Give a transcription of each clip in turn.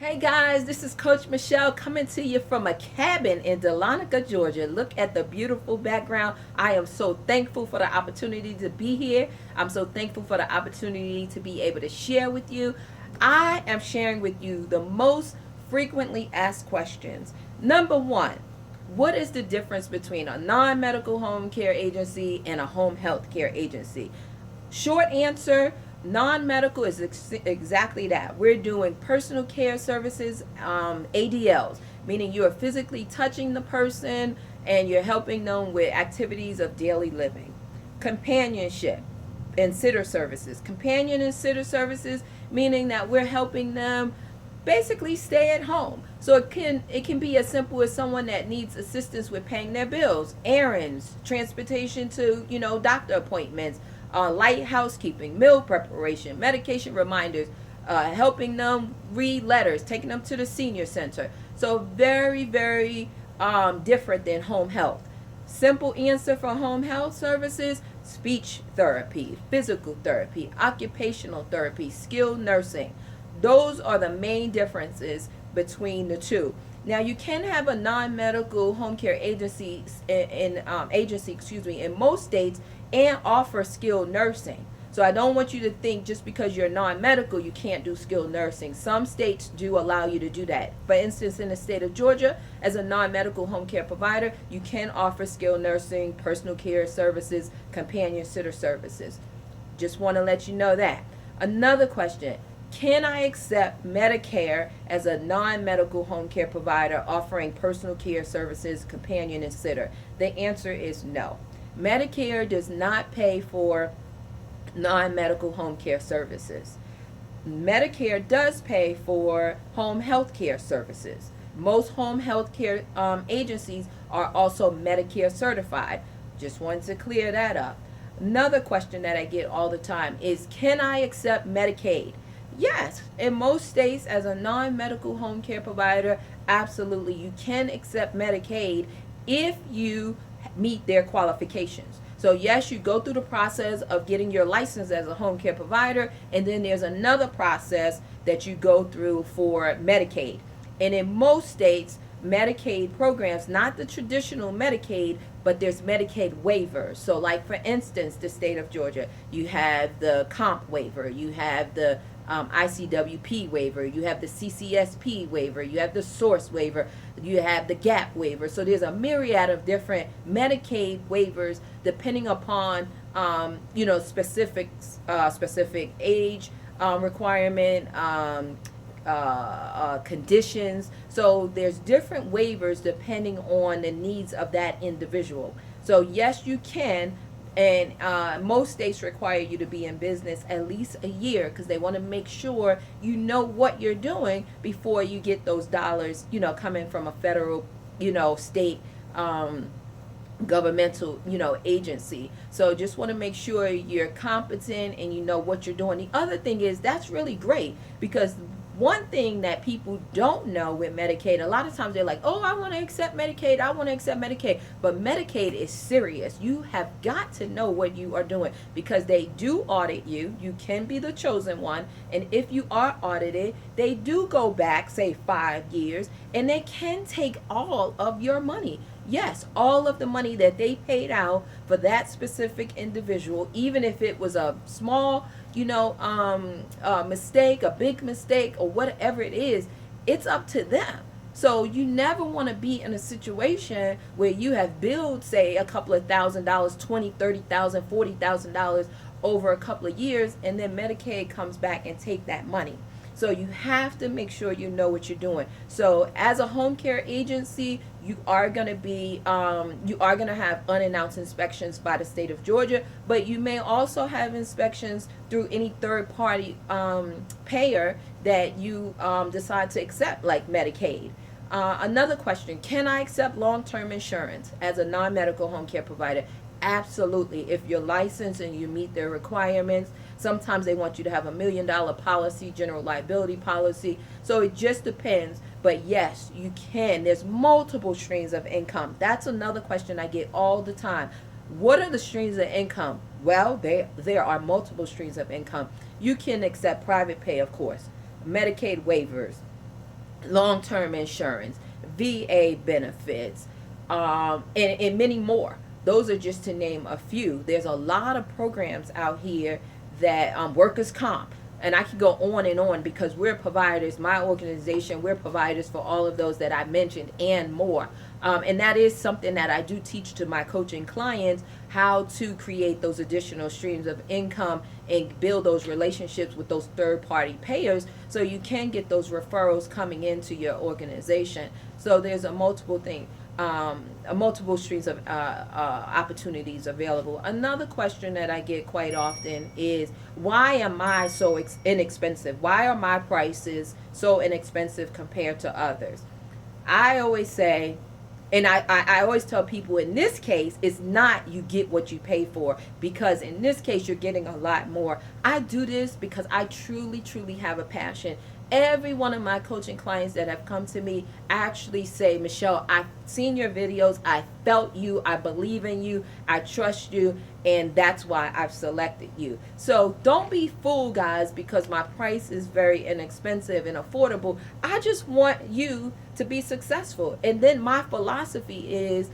Hey guys, this is Coach Michele coming to you from a cabin in Dahlonega, Georgia. Look at the beautiful background. I am so thankful for the opportunity to be here. I'm so thankful for the opportunity to be able to share with you. I am sharing with you the most frequently asked questions. Number one, what is the difference between a non-medical home care agency and a home health care agency? Short answer, non-medical is exactly that. We're doing personal care services, ADLs, meaning you are physically touching the person and you're helping them with activities of daily living. Companionship and sitter services. Companion and sitter services, meaning that we're helping them basically stay at home. So it can be as simple as someone that needs assistance with paying their bills, errands, transportation to doctor appointments, light housekeeping, meal preparation, medication reminders, helping them read letters, taking them to the senior center. So very, very different than home health. Simple answer for home health services: speech therapy, physical therapy, occupational therapy, skilled nursing. Those are the main differences between the two. Now, you can have a non-medical home care agency in most states and offer skilled nursing. So I don't want you to think just because you're non-medical you can't do skilled nursing. Some states do allow you to do that. For instance, in the state of Georgia, as a non-medical home care provider, you can offer skilled nursing, personal care services, companion sitter services. Just want to let you know that. Another question: can I accept Medicare as a non-medical home care provider offering personal care services, companion, and sitter? The answer is no. Medicare does not pay for non-medical home care services. Medicare does pay for home health care services. Most home health care agencies are also Medicare certified. Just wanted to clear that up. Another question that I get all the time is, can I accept Medicaid? Yes, in most states, as a non-medical home care provider, absolutely, you can accept Medicaid if you meet their qualifications. So yes, you go through the process of getting your license as a home care provider, and then there's another process that you go through for Medicaid. And in most states, Medicaid programs, not the traditional Medicaid, but there's Medicaid waivers. So like for instance, the state of Georgia, you have the comp waiver, you have the ICWP waiver, you have the CCSP waiver, you have the source waiver, you have the gap waiver. So there's a myriad of different Medicaid waivers depending upon specific age requirement, conditions. So there's different waivers depending on the needs of that individual. So yes, you can. And most states require you to be in business at least a year because they want to make sure you know what you're doing before you get those dollars, coming from a federal, state governmental, agency. So just want to make sure you're competent and you know what you're doing. The other thing is that's really great because one thing that people don't know with Medicaid, a lot of times they're like, oh, I want to accept Medicaid, I want to accept Medicaid. But Medicaid is serious. You have got to know what you are doing because they do audit you. You can be the chosen one. And if you are audited, they do go back, say 5 years, and they can take all of your money. Yes, all of the money that they paid out for that specific individual, even if it was a small mistake, a big mistake, or whatever it is, it's up to them. So you never want to be in a situation where you have billed, say, a couple of $1,000s, $20,000, $30,000, $40,000 over a couple of years, and then Medicaid comes back and take that money. So you have to make sure you know what you're doing. So as a home care agency, you are going to have unannounced inspections by the state of Georgia, but you may also have inspections through any third party payer that you decide to accept, like Medicaid. Another question: can I accept long-term insurance as a non-medical home care provider? Absolutely. If you're licensed and you meet their requirements, sometimes they want you to have $1 million policy, general liability policy. So it just depends. But yes, you can. There's multiple streams of income. That's another question I get all the time. What are the streams of income? Well, there are multiple streams of income. You can accept private pay, of course, Medicaid waivers, long-term insurance, VA benefits, and many more. Those are just to name a few. There's a lot of programs out here that workers' comp. And I could go on and on because we're providers. My organization, we're providers for all of those that I mentioned and more. And that is something that I do teach to my coaching clients, how to create those additional streams of income and build those relationships with those third-party payers so you can get those referrals coming into your organization. So there's a multiple streams of opportunities available. Another question that I get quite often is, why am I so inexpensive? Why are my prices so inexpensive compared to others? I always say, and I always tell people, in this case, it's not you get what you pay for, because in this case, you're getting a lot more. I do this because I truly, truly have a passion. Every one of my coaching clients that have come to me actually say, Michele, I've seen your videos, I felt you, I believe in you, I trust you, and that's why I've selected you. So don't be fooled, guys, because my price is very inexpensive and affordable. I just want you to be successful. And then my philosophy is,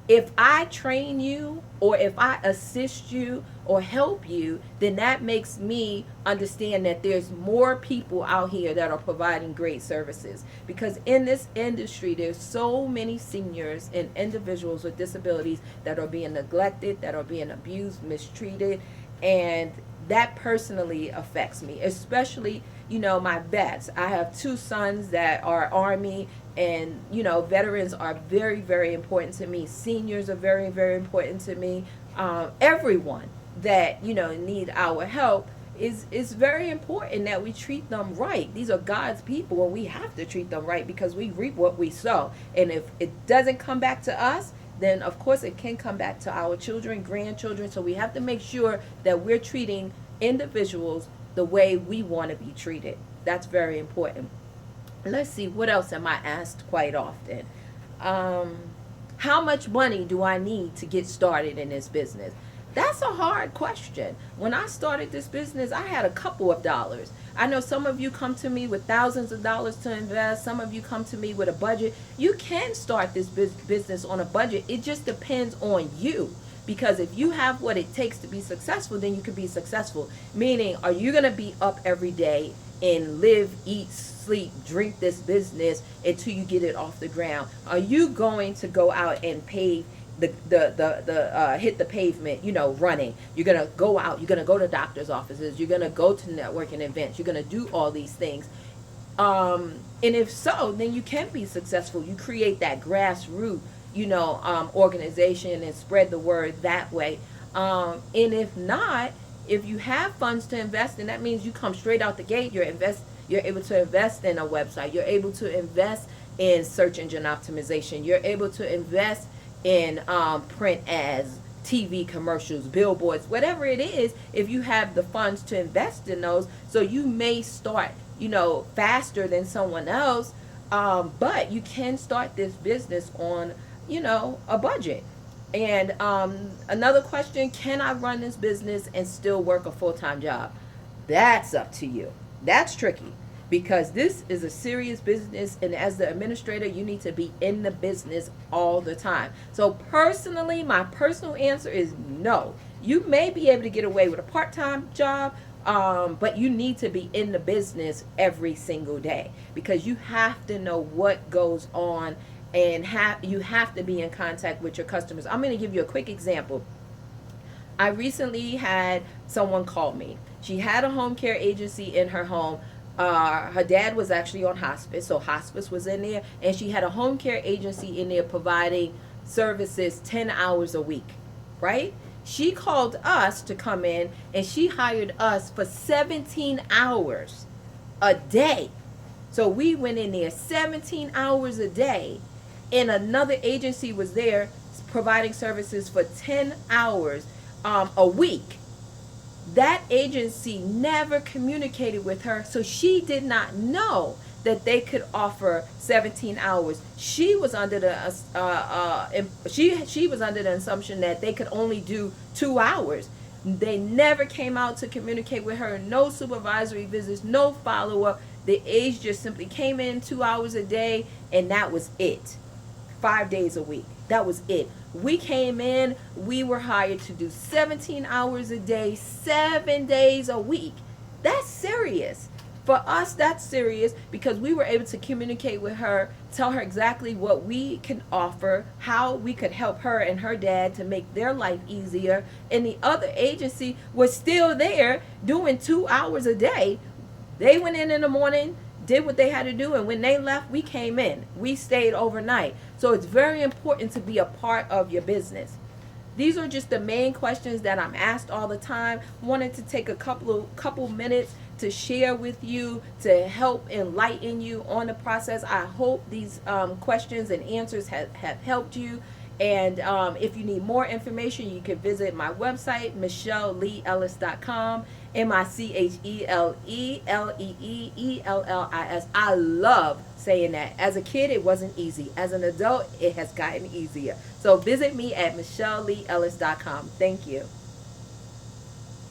if I train you or if I assist you or help you, then that makes me understand that there's more people out here that are providing great services. Because in this industry, there's so many seniors and individuals with disabilities that are being neglected, that are being abused, mistreated, and that personally affects me, especially, my vets. I have 2 sons that are Army, and, veterans are very, very important to me. Seniors are very, very important to me. Everyone that, need our help is very important that we treat them right. These are God's people, and we have to treat them right because we reap what we sow. And if it doesn't come back to us, then of course it can come back to our children, grandchildren. So we have to make sure that we're treating individuals the way we want to be treated. That's very important. Let's see, what else am I asked quite often? How much money do I need to get started in this business? That's a hard question. When I started this business, I had a couple of dollars. I know some of you come to me with thousands of dollars to invest. Some of you come to me with a budget. You can start this business on a budget. It just depends on you. Because if you have what it takes to be successful, then you can be successful. Meaning, are you going to be up every day and live, eat, sleep, drink this business until you get it off the ground? Are you going to go out and pave hit the pavement, running? You're going to go out, you're going to go to doctor's offices, you're going to go to networking events, you're going to do all these things. And if so, then you can be successful. You create that grassroots, organization and spread the word that way. And if not, if you have funds to invest, then that means you come straight out the gate. You're able to invest in a website. You're able to invest in search engine optimization. You're able to invest in print ads, TV commercials, billboards, whatever it is. If you have the funds to invest in those, so you may start, faster than someone else, but you can start this business on, a budget. And another question, can I run this business and still work a full-time job? That's up to you. That's tricky because this is a serious business, and as the administrator, you need to be in the business all the time. So personally, my personal answer is no. You may be able to get away with a part-time job, but you need to be in the business every single day because you have to know what goes on, and you have to be in contact with your customers. I'm going to give you a quick example. I recently had someone call me. She had a home care agency in her home. Her dad was actually on hospice, so hospice was in there, and she had a home care agency in there providing services 10 hours a week, right? She called us to come in, and she hired us for 17 hours a day. So we went in there 17 hours a day, and another agency was there providing services for 10 hours a week. That agency never communicated with her, so she did not know that they could offer 17 hours. She was under the she was under the assumption that they could only do 2 hours. They never came out to communicate with her. No supervisory visits, no follow-up. The aides just simply came in 2 hours a day, and that was it. 5 days a week. That was it. We came in, we were hired to do 17 hours a day, 7 days a week. That's serious. For us, that's serious because we were able to communicate with her, tell her exactly what we can offer, how we could help her and her dad to make their life easier. And the other agency was still there doing 2 hours a day. They went in the morning, did what they had to do, and when they left, we came in. We stayed overnight. So it's very important to be a part of your business. These are just the main questions that I'm asked all the time. Wanted to take a couple minutes to share with you, to help enlighten you on the process. I hope these questions and answers have helped you. And if you need more information, you can visit my website, micheleellis.com, MICHELELEEEELLIS. I love saying that. As a kid, it wasn't easy. As an adult, it has gotten easier. So visit me at micheleellis.com. Thank you.